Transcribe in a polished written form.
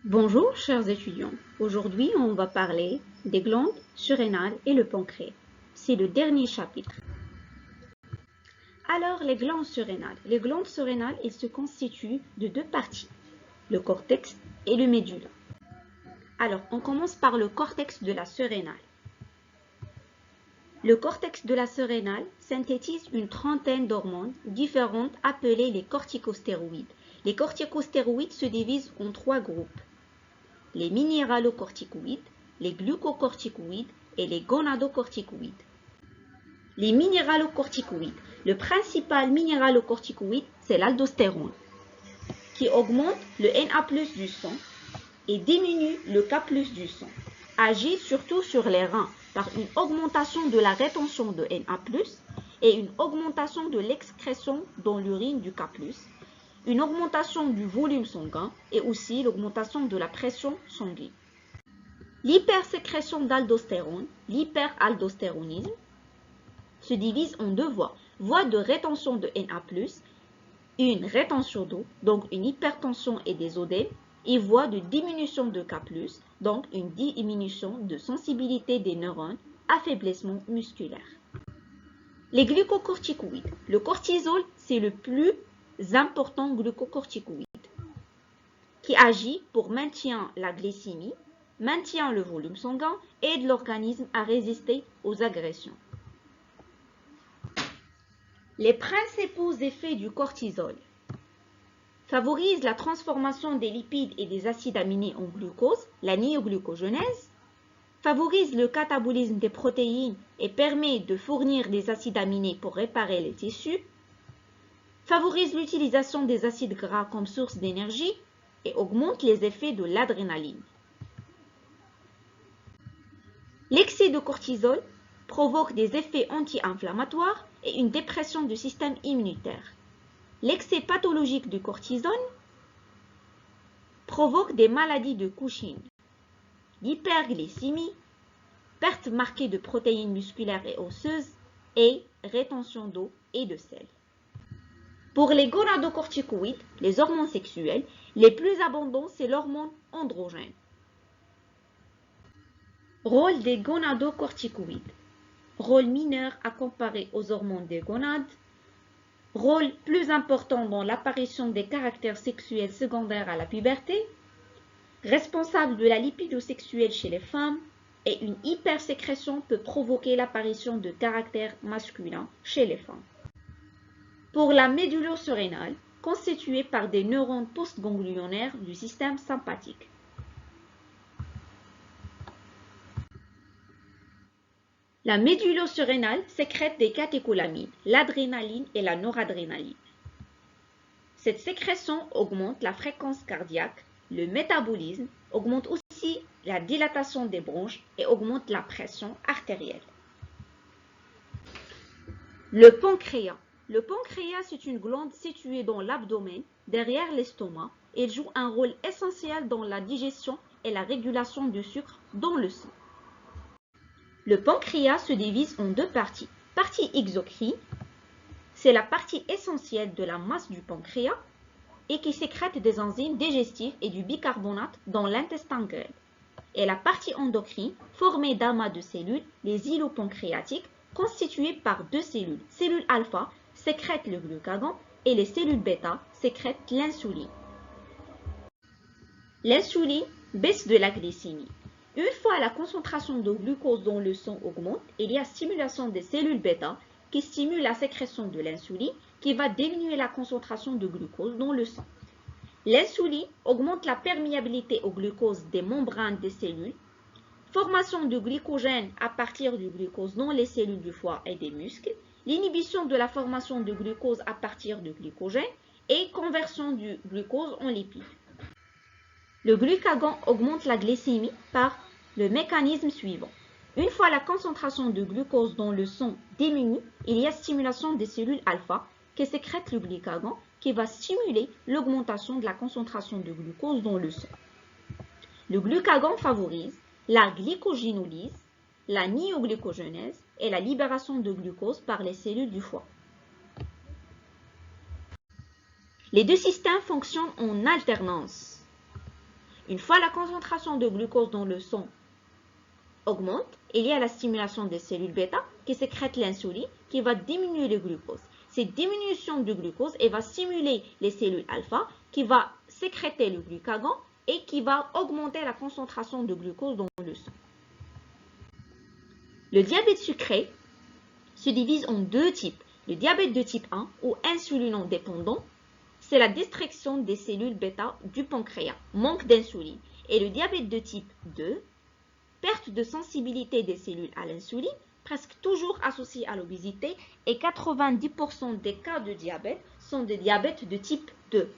Bonjour chers étudiants, aujourd'hui on va parler des glandes surrénales et le pancréas. C'est le dernier chapitre. Alors les glandes surrénales. Les glandes surrénales, elles se constituent de deux parties, le cortex et le médula. Alors on commence par le cortex de la surrénale. Le cortex de la surrénale synthétise une trentaine d'hormones différentes appelées les corticostéroïdes. Les corticostéroïdes se divisent en trois groupes: les minéralocorticoïdes, les glucocorticoïdes et les gonadocorticoïdes. Les minéralocorticoïdes. Le principal minéralocorticoïde, c'est l'aldostérone, qui augmente le Na+ du sang et diminue le K+ du sang. Agit surtout sur les reins par une augmentation de la rétention de Na+, et une augmentation de l'excrétion dans l'urine du K+, une augmentation du volume sanguin et aussi l'augmentation de la pression sanguine. L'hypersécrétion d'aldostérone, l'hyperaldostéronisme, se divise en deux voies. Voie de rétention de Na+, une rétention d'eau, donc une hypertension et des odèmes, et voie de diminution de K+, donc une diminution de sensibilité des neurones, affaiblissement musculaire. Les glucocorticoïdes. Le cortisol, c'est le plus important glucocorticoïde qui agit pour maintenir la glycémie, maintient le volume sanguin et aide l'organisme à résister aux agressions. Les principaux effets du cortisol: favorise la transformation des lipides et des acides aminés en glucose, la néoglucogenèse, favorise le catabolisme des protéines et permet de fournir des acides aminés pour réparer les tissus, favorise l'utilisation des acides gras comme source d'énergie et augmente les effets de l'adrénaline. L'excès de cortisol provoque des effets anti-inflammatoires et une dépression du système immunitaire. L'excès pathologique du cortisol provoque des maladies de Cushing, l'hyperglycémie, perte marquée de protéines musculaires et osseuses et rétention d'eau et de sel. Pour les gonadocorticoïdes, les hormones sexuelles, les plus abondants, c'est l'hormone androgène. Rôle des gonadocorticoïdes. Rôle mineur à comparer aux hormones des gonades. Rôle plus important dans l'apparition des caractères sexuels secondaires à la puberté. Responsable de la lipidosexuelle chez les femmes. Et une hypersécrétion peut provoquer l'apparition de caractères masculins chez les femmes. Pour la médulo-surrénale, constituée par des neurones postganglionnaires du système sympathique. La médulo-surrénale sécrète des catécholamines, l'adrénaline et la noradrénaline. Cette sécrétion augmente la fréquence cardiaque, le métabolisme, augmente aussi la dilatation des bronches et augmente la pression artérielle. Le pancréas. Le pancréas, c'est une glande située dans l'abdomen, derrière l'estomac. Elle joue un rôle essentiel dans la digestion et la régulation du sucre dans le sang. Le pancréas se divise en deux parties. Partie exocrine, c'est la partie essentielle de la masse du pancréas et qui sécrète des enzymes digestives et du bicarbonate dans l'intestin grêle. Et la partie endocrine, formée d'amas de cellules, les îlots pancréatiques, constituées par deux cellules. Cellules alpha sécrètent le glucagon et les cellules bêta sécrètent l'insuline. L'insuline baisse de la glycémie. Une fois la concentration de glucose dans le sang augmente, il y a stimulation des cellules bêta qui stimule la sécrétion de l'insuline qui va diminuer la concentration de glucose dans le sang. L'insuline augmente la perméabilité au glucose des membranes des cellules, formation de glycogène à partir du glucose dans les cellules du foie et des muscles, l'inhibition de la formation de glucose à partir du glycogène et conversion du glucose en lipides. Le glucagon augmente la glycémie par le mécanisme suivant. Une fois la concentration de glucose dans le sang diminue, il y a stimulation des cellules alpha qui sécrètent le glucagon qui va stimuler l'augmentation de la concentration de glucose dans le sang. Le glucagon favorise la glycogénolyse, la néoglucogenèse et la libération de glucose par les cellules du foie. Les deux systèmes fonctionnent en alternance. Une fois la concentration de glucose dans le sang augmente, il y a la stimulation des cellules bêta qui sécrètent l'insuline qui va diminuer le glucose. Cette diminution du glucose va stimuler les cellules alpha qui va sécréter le glucagon et qui va augmenter la concentration de glucose dans le sang. Le diabète sucré se divise en deux types. Le diabète de type 1 ou insulinodépendant, c'est la destruction des cellules bêta du pancréas, manque d'insuline. Et le diabète de type 2, perte de sensibilité des cellules à l'insuline, presque toujours associée à l'obésité, et 90% des cas de diabète sont des diabètes de type 2.